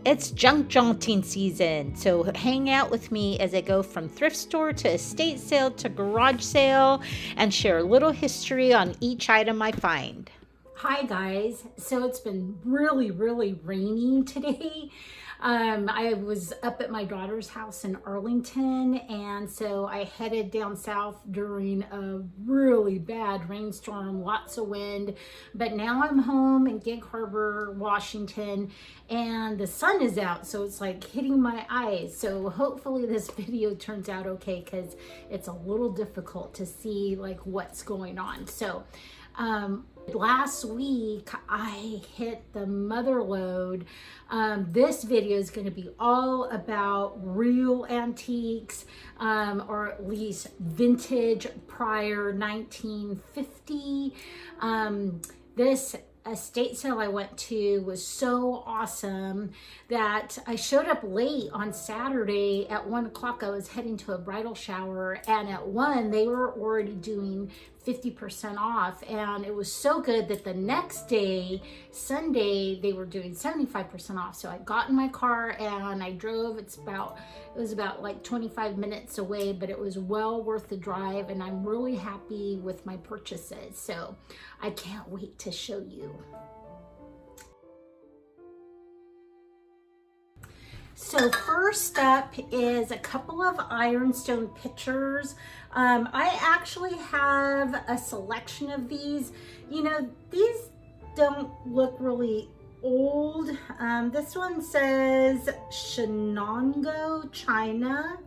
It's junk jaunting season, so hang out with me as I go from thrift store to estate sale to garage sale and share a little history on each item I find. Hi guys, so it's been really raining today. I was up at my daughter's house in Arlington, and so I headed down south during a really bad rainstorm, lots of wind, but now I'm home in Gig Harbor, Washington, and the sun is out, so it's like hitting my eyes. So hopefully this video turns out okay, because it's a little difficult to see like what's going on. So last week I hit the mother lode. This video is going to be all about real antiques, or at least vintage prior 1950. This estate sale I went to was so awesome that I showed up late on Saturday at 1 o'clock. I was heading to a bridal shower, and at 1 they were already doing 50% off, and it was so good that the next day, Sunday, they were doing 75% off. So I got in my car and I drove. It was about like 25 minutes away, but it was well worth the drive, and I'm really happy with my purchases. So I can't wait to show you. So first up is a couple of Ironstone pictures. I actually have a selection of these. You know, these don't look really old. This one says Shenango, China,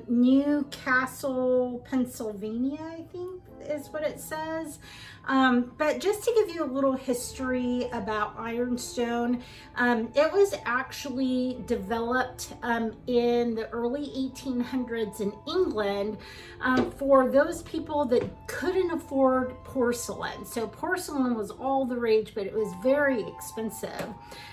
Newcastle, Pennsylvania, I think is what it says. But just to give you a little history about Ironstone, it was actually developed in the early 1800s in England for those people that couldn't afford porcelain. So porcelain was all the rage, but it was very expensive.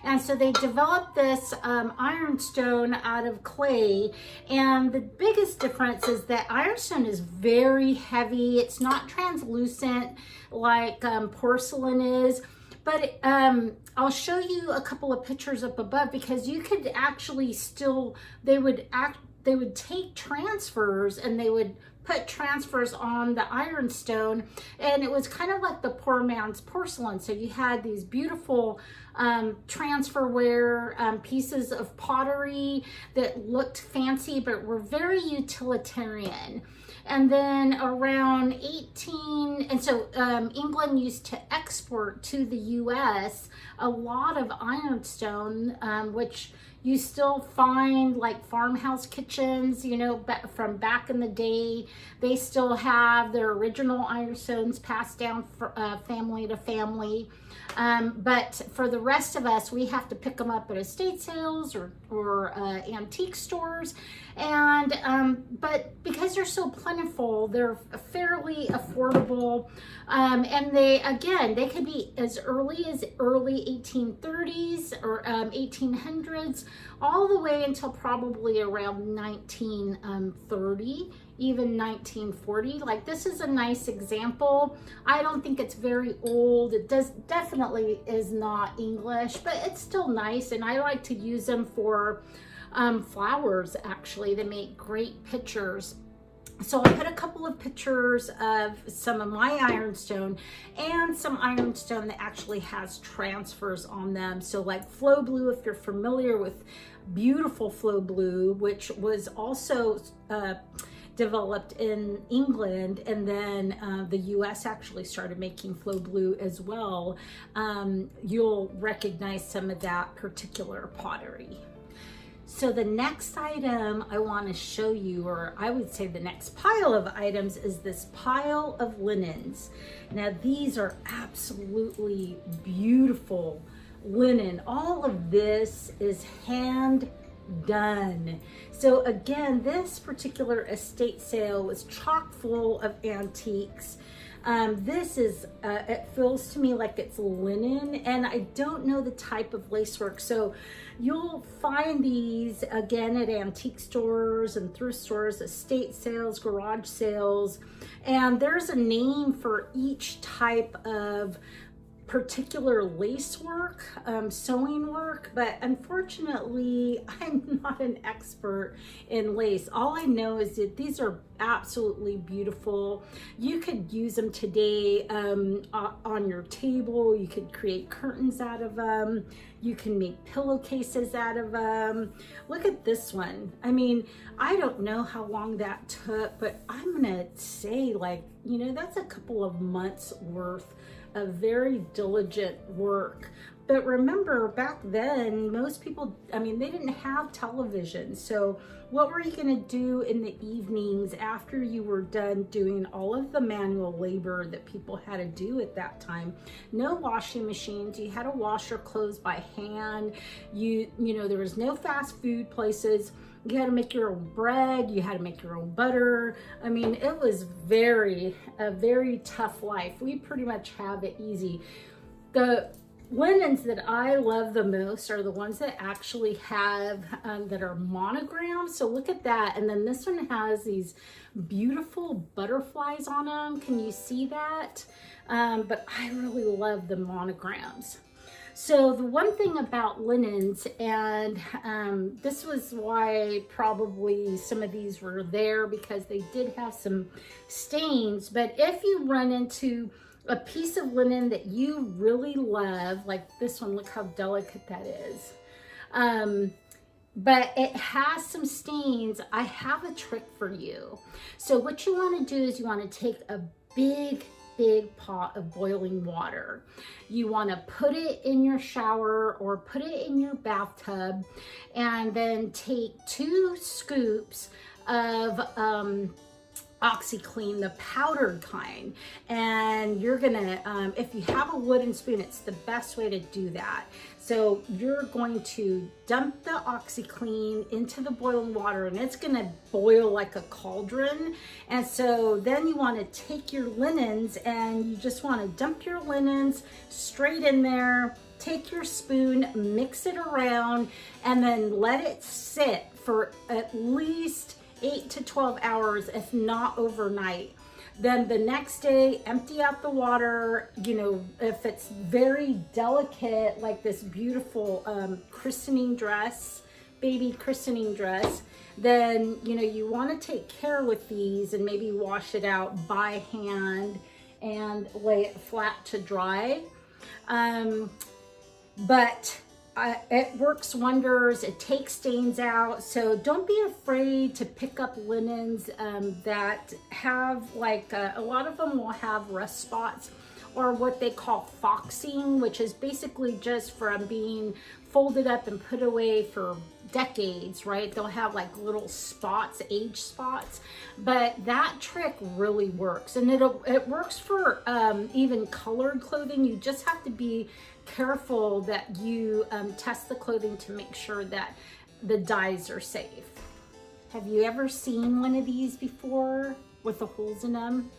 And so they developed this ironstone out of clay. And the biggest difference is that ironstone is very heavy. It's not translucent like porcelain is, but I'll show you a couple of pictures up above, because you could actually still, they would take transfers and they would put transfers on the ironstone, and it was kind of like the poor man's porcelain. So you had these beautiful transferware pieces of pottery that looked fancy but were very utilitarian. And then around England used to export to the US a lot of ironstone, which you still find like farmhouse kitchens, you know, from back in the day. They still have their original ironstones passed down family to family. But for the rest of us, we have to pick them up at estate sales or antique stores. And but because they're so plentiful, they're fairly affordable. And they could be as early 1830s or 1800s, all the way until probably around 1930. Even 1940. Like, this is a nice example. I don't think it's very old. It definitely is not English, but it's still nice, and I like to use them for flowers. Actually, they make great pictures. So I put a couple of pictures of some of my ironstone and some ironstone that actually has transfers on them. So like Flow Blue, if you're familiar with beautiful Flow Blue, which was also developed in England, and then the US actually started making Flow Blue as well. You'll recognize some of that particular pottery. So the next item I want to show you, or I would say the next pile of items, is this pile of linens. Now these are absolutely beautiful linen. All of this is hand done. So again, this particular estate sale was chock full of antiques. This is, it feels to me like it's linen, and I don't know the type of lacework. So you'll find these again at antique stores and thrift stores, estate sales, garage sales, and there's a name for each type of particular lace work, sewing work, but unfortunately I'm not an expert in lace. All I know is that these are absolutely beautiful. You could use them today on your table. You could create curtains out of them. You can make pillowcases out of them. Look at this one. I mean, I don't know how long that took, but I'm gonna say, like, you know, that's a couple of months worth of very diligent work. But remember, back then, most people, I mean, they didn't have television. So what were you gonna do in the evenings after you were done doing all of the manual labor that people had to do at that time? No washing machines. You had to wash your clothes by hand. You know, there was no fast food places. You had to make your own bread. You had to make your own butter. I mean, it was a very tough life. We pretty much have it easy. The linens that I love the most are the ones that actually have, that are monogrammed. So look at that. And then this one has these beautiful butterflies on them. Can you see that? But I really love the monograms. So the one thing about linens, and this was why probably some of these were there, because they did have some stains. But if you run into a piece of linen that you really love, like this one, look how delicate that is. But it has some stains. I have a trick for you. So what you want to do is you want to take a big pot of boiling water. You want to put it in your shower or put it in your bathtub, and then take 2 scoops of OxiClean, the powdered kind. And you're gonna, if you have a wooden spoon, it's the best way to do that. So you're going to dump the OxiClean into the boiling water, and it's gonna boil like a cauldron. And so then you wanna take your linens, and you just wanna dump your linens straight in there, take your spoon, mix it around, and then let it sit for at least 8 to 12 hours, if not overnight. Then the next day, empty out the water. You know, if it's very delicate, like this beautiful christening dress, baby christening dress, then, you know, you want to take care with these and maybe wash it out by hand and lay it flat to dry. But it works wonders. It takes stains out. So don't be afraid to pick up linens that have, like, a lot of them will have rust spots, or what they call foxing, which is basically just from being folded up and put away for decades, right? They'll have like little spots, age spots, but that trick really works. And it works for even colored clothing. You just have to be careful that you test the clothing to make sure that the dyes are safe. Have you ever seen one of these before with the holes in them?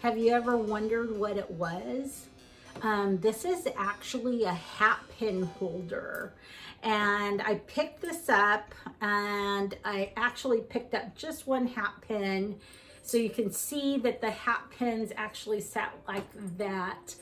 Have you ever wondered what it was? This is actually a hat pin holder. And I picked this up, and I actually picked up just one hat pin. So you can see that the hat pins actually sat like that.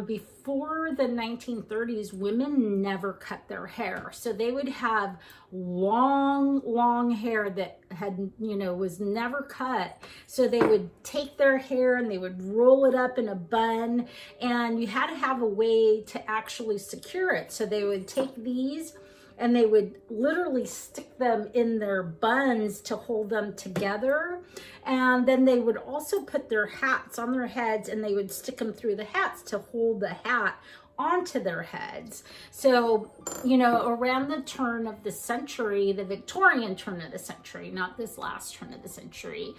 Before the 1930s, women never cut their hair. So they would have long hair that had, you know, was never cut. So they would take their hair and they would roll it up in a bun, and you had to have a way to actually secure it. So they would take these and they would literally stick them in their buns to hold them together. And then they would also put their hats on their heads, and they would stick them through the hats to hold the hat onto their heads. So, you know, around the turn of the century, the Victorian turn of the century, not this last turn of the century,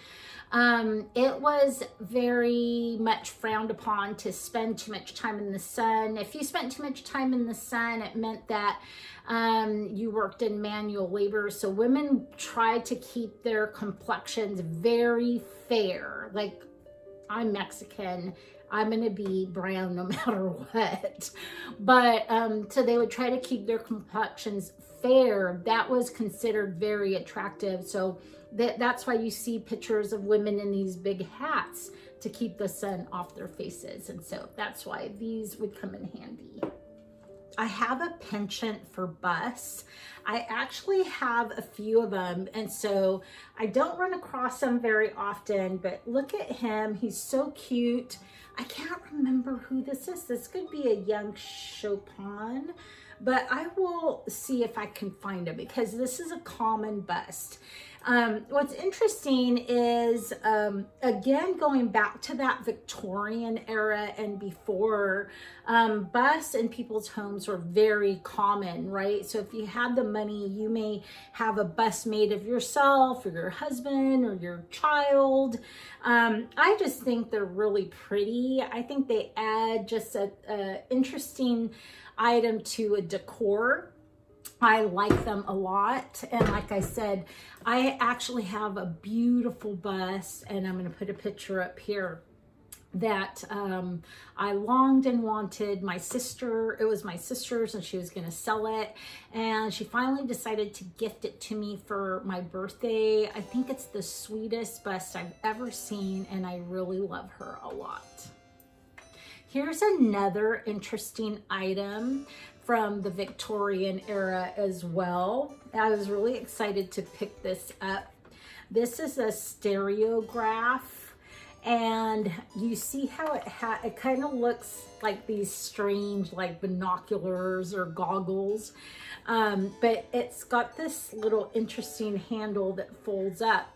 it was very much frowned upon to spend too much time in the sun. If you spent too much time in the sun, it meant that you worked in manual labor. So women tried to keep their complexions very fair. Like, I'm Mexican, I'm gonna be brown no matter what. But so they would try to keep their complexions fair. That was considered very attractive. So that's why you see pictures of women in these big hats. to keep the sun off their faces. And so that's why these would come in handy. I have a penchant for busts. I actually have a few of them, and so I don't run across them very often, but look at him. He's so cute. I can't remember who this is. This could be a young Chopin, but I will see if I can find him because this is a common bust. What's interesting is, again, going back to that Victorian era and before, busts in people's homes were very common, right? So if you had the money, you may have a bust made of yourself or your husband or your child. I just think they're really pretty. I think they add just a interesting item to a decor. I like them a lot. And like I said, I actually have a beautiful bust, and I'm going to put a picture up here that I longed and wanted. My sister, it was my sister's, and she was going to sell it, and she finally decided to gift it to me for my birthday. I think it's the sweetest bust I've ever seen, and I really love her a lot. Here's another interesting item from the Victorian era as well. I was really excited to pick this up. This is a Stereograph, and you see how it kind of looks like these strange like binoculars or goggles, but it's got this little interesting handle that folds up.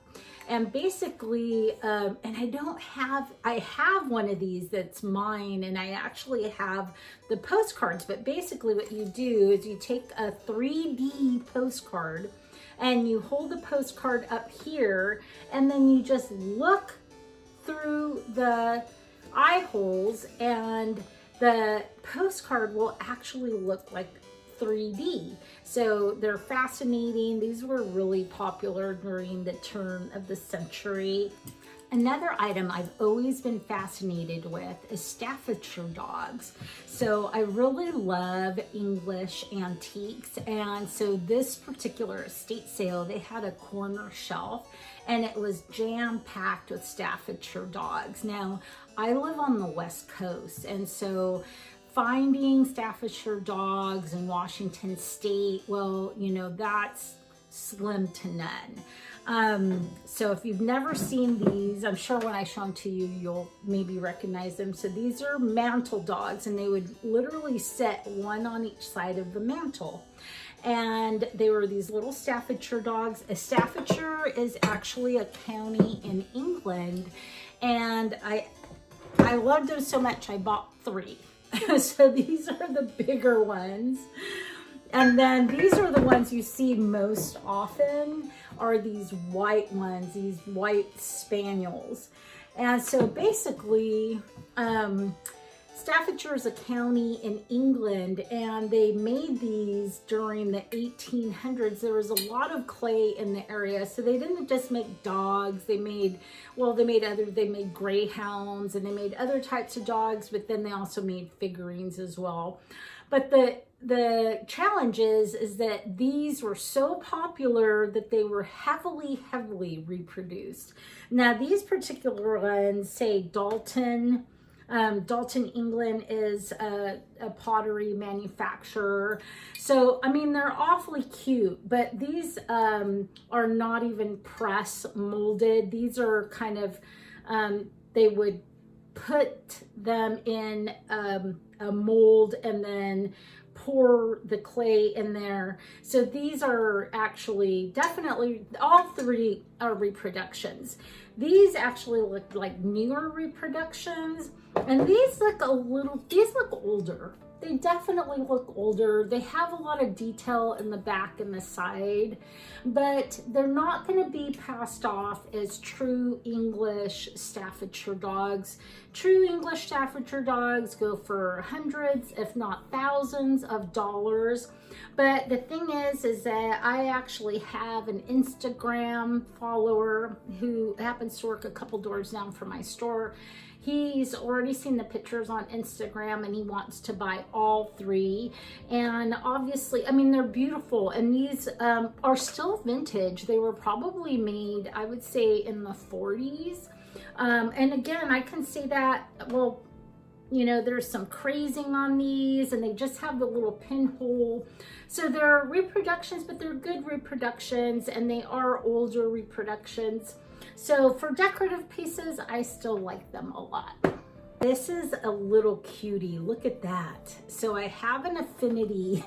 And basically, and I have one of these that's mine, and I actually have the postcards, but basically what you do is you take a 3D postcard and you hold the postcard up here, and then you just look through the eye holes, and the postcard will actually look like 3D. So they're fascinating. These were really popular during the turn of the century. Another item I've always been fascinated with is Staffordshire dogs. So I really love English antiques, and so this particular estate sale, they had a corner shelf and it was jam-packed with Staffordshire dogs. Now, I live on the West Coast, and so finding Staffordshire dogs in Washington State, well, you know, that's slim to none. So if you've never seen these, I'm sure when I show them to you, you'll maybe recognize them. So these are mantel dogs, and they would literally sit one on each side of the mantle. And they were these little Staffordshire dogs. A Staffordshire is actually a county in England, and I loved them so much I bought 3. So these are the bigger ones. And then these are the ones you see most often, are these white ones, these white spaniels. And so basically, Staffordshire is a county in England, and they made these during the 1800s. There was a lot of clay in the area, so they didn't just make dogs. They made greyhounds, and they made other types of dogs, but then they also made figurines as well. But the challenge is that these were so popular that they were heavily reproduced. Now, these particular ones, say Dalton, England is a pottery manufacturer. So, I mean, they're awfully cute, but these are not even press molded. These are kind of, they would put them in a mold and then pour the clay in there. So these are actually definitely, all 3 are reproductions. These actually look like newer reproductions, and these look older. They definitely look older. They have a lot of detail in the back and the side, but they're not going to be passed off as true English Staffordshire dogs. True English Staffordshire dogs go for hundreds, if not thousands of dollars. But the thing is that I actually have an Instagram follower who happens to work a couple doors down from my store. He's already seen the pictures on Instagram, and he wants to buy all 3. And obviously, I mean, they're beautiful, and these are still vintage. They were probably made, I would say, in the 40s. And again, I can see that, well, you know, there's some crazing on these and they just have the little pinhole. So they're reproductions, but they're good reproductions and they are older reproductions. So for decorative pieces, I still like them a lot. This is a little cutie. Look at that. So I have an affinity.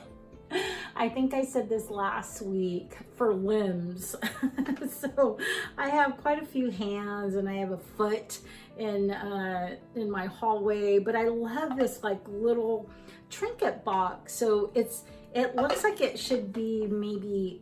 I think I said this last week, for limbs. So I have quite a few hands and I have a foot in my hallway, but I love this like little trinket box. So it looks like it should be maybe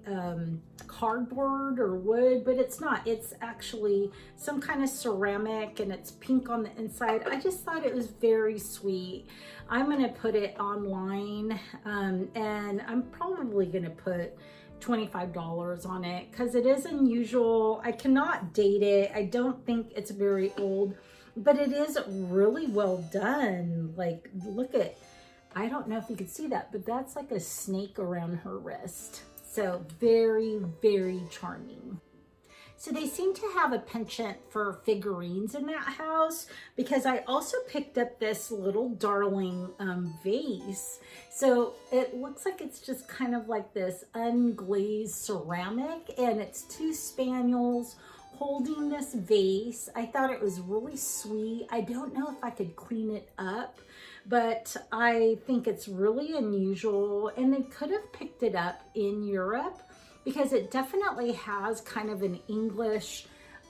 cardboard or wood, but it's not. It's actually some kind of ceramic and it's pink on the inside. I just thought it was very sweet. I'm gonna put it online and I'm probably gonna put $25 on it because it is unusual. I cannot date it. I don't think it's very old, but it is really well done. Like, look at, I don't know if you could see that, but that's like a snake around her wrist. So very, very charming. So they seem to have a penchant for figurines in that house because I also picked up this little darling vase. So it looks like it's just kind of like this unglazed ceramic and it's two spaniels holding this vase. I thought it was really sweet. I don't know if I could clean it up, but I think it's really unusual and they could have picked it up in Europe because it definitely has kind of an English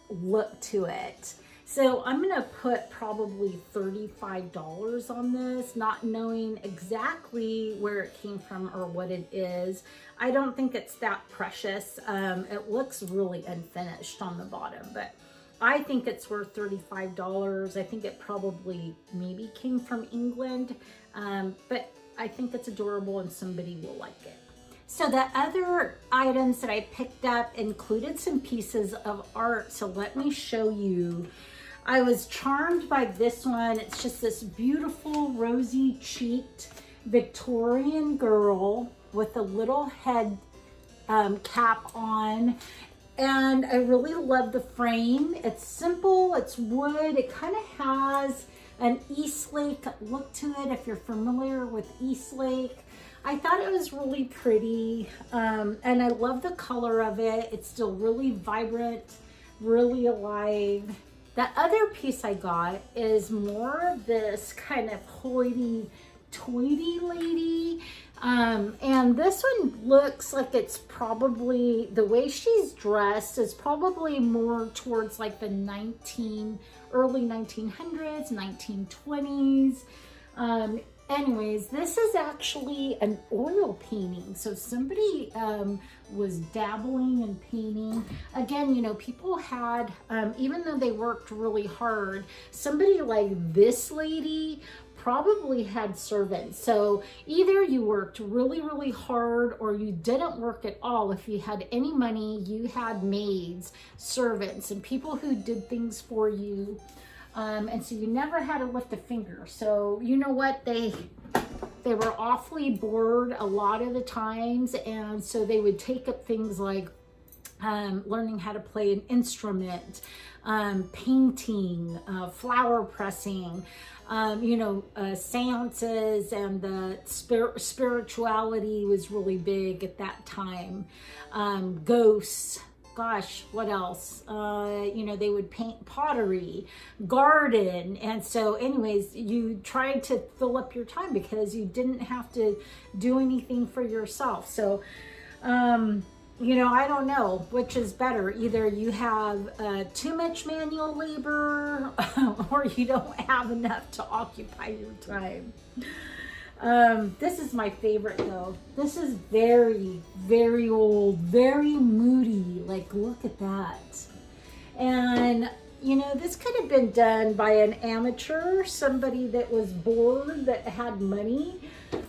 look to it. So I'm gonna put probably $35 on this, not knowing exactly where it came from or what it is. I don't think it's that precious. It looks really unfinished on the bottom, but I think it's worth $35. I think it probably maybe came from England, but I think it's adorable and somebody will like it. So the other items that I picked up included some pieces of art. So let me show you. I was charmed by this one. It's just this beautiful rosy cheeked Victorian girl with a little head cap on. And I really love the frame. It's simple, it's wood. It kind of has an Eastlake look to it if you're familiar with Eastlake. I thought it was really pretty and I love the color of it. It's still really vibrant, really alive. The other piece I got is more of this kind of hoity-toity lady. And this one looks like it's probably, the way she's dressed is probably more towards like the early 1900s, 1920s. Anyways, this is actually an oil painting. So somebody was dabbling in painting. Again, you know, people had, even though they worked really hard, somebody like this lady probably had servants. So either you worked really, really hard or you didn't work at all. If you had any money, you had maids, servants, and people who did things for you. And so you never had to lift a finger. So you know what, they were awfully bored a lot of the times, and so they would take up things like learning how to play an instrument, painting, flower pressing, you know, seances, and the spirituality was really big at that time. Ghosts. Gosh, what else? You know, they would paint pottery, garden. And so anyways, you tried to fill up your time because you didn't have to do anything for yourself. So, you know, I don't know which is better. Either you have too much manual labor or you don't have enough to occupy your time. This is my favorite though. This is very, very old, very moody. Like, look at that. And, you know, this could have been done by an amateur, somebody that was bored, that had money.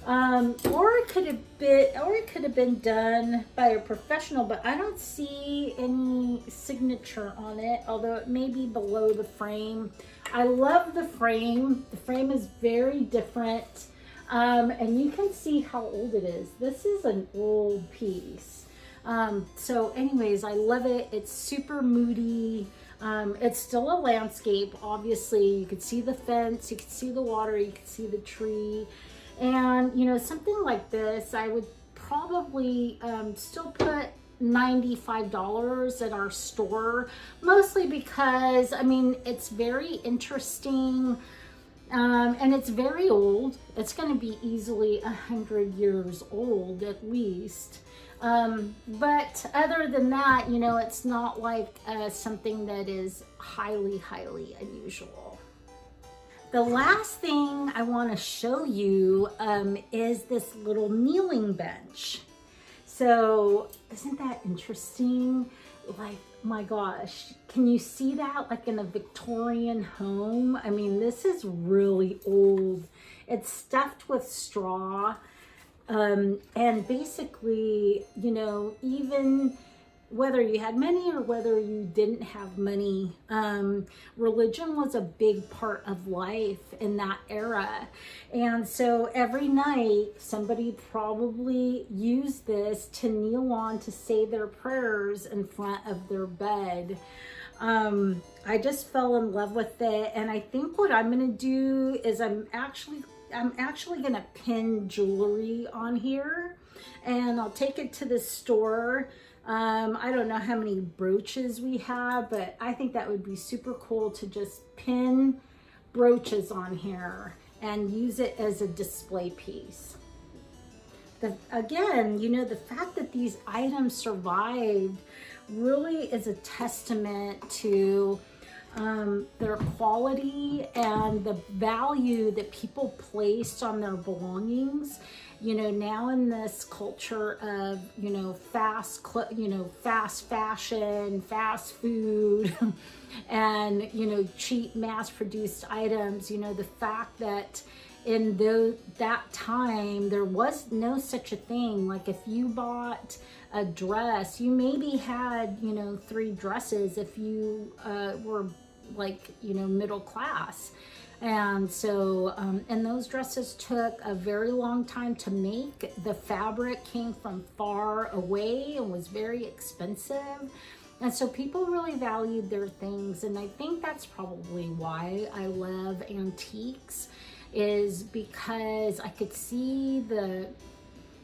Or it could have been done by a professional, but I don't see any signature on it, although it may be below the frame. I love the frame. The frame is very different. And you can see how old it is. This is an old piece. So anyways, I love it. It's super moody. It's still a landscape. Obviously, you could see the fence, you could see the water, you could see the tree. And, you know, something like this, I would probably still put $95 at our store, mostly because, I mean, it's very interesting. And it's very old. It's going to be easily 100 years old at least. But other than that, you know, it's not like something that is highly, highly unusual. The last thing I want to show you is this little kneeling bench. So isn't that interesting? Like, my gosh, can you see that like in a Victorian home? I mean, this is really old. It's stuffed with straw. And basically, you know, even whether you had money or whether you didn't have money, religion was a big part of life in that era. And so every night somebody probably used this to kneel on to say their prayers in front of their bed. I just fell in love with it. And I think what I'm going to do is I'm actually going to pin jewelry on here, and I'll take it to the store. I don't know how many brooches we have, but I think that would be super cool to just pin brooches on here and use it as a display piece. Again, you know, the fact that these items survived really is a testament to their quality and the value that people placed on their belongings. You know, now in this culture of, you know, fast fashion, fast food, and, you know, cheap mass-produced items, you know, the fact that in that time, there was no such a thing. Like if you bought a dress, you maybe had, you know, 3 dresses if you were like, you know, middle class. And so, and those dresses took a very long time to make. The fabric came from far away and was very expensive. And so people really valued their things. And I think that's probably why I love antiques, is because I could see the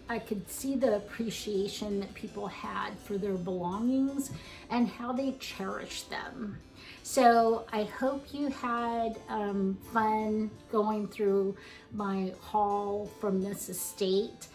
appreciation that people had for their belongings and how they cherished them. So I hope you had fun going through my haul from this estate.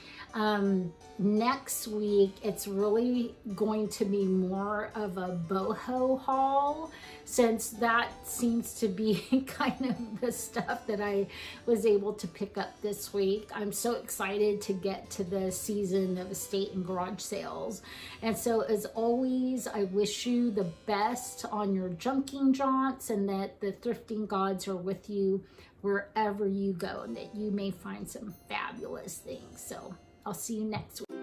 Next week, it's really going to be more of a boho haul, since that seems to be kind of the stuff that I was able to pick up this week. I'm so excited to get to the season of estate and garage sales. And so as always, I wish you the best on your junking jaunts, and that the thrifting gods are with you wherever you go, and that you may find some fabulous things. So I'll see you next week.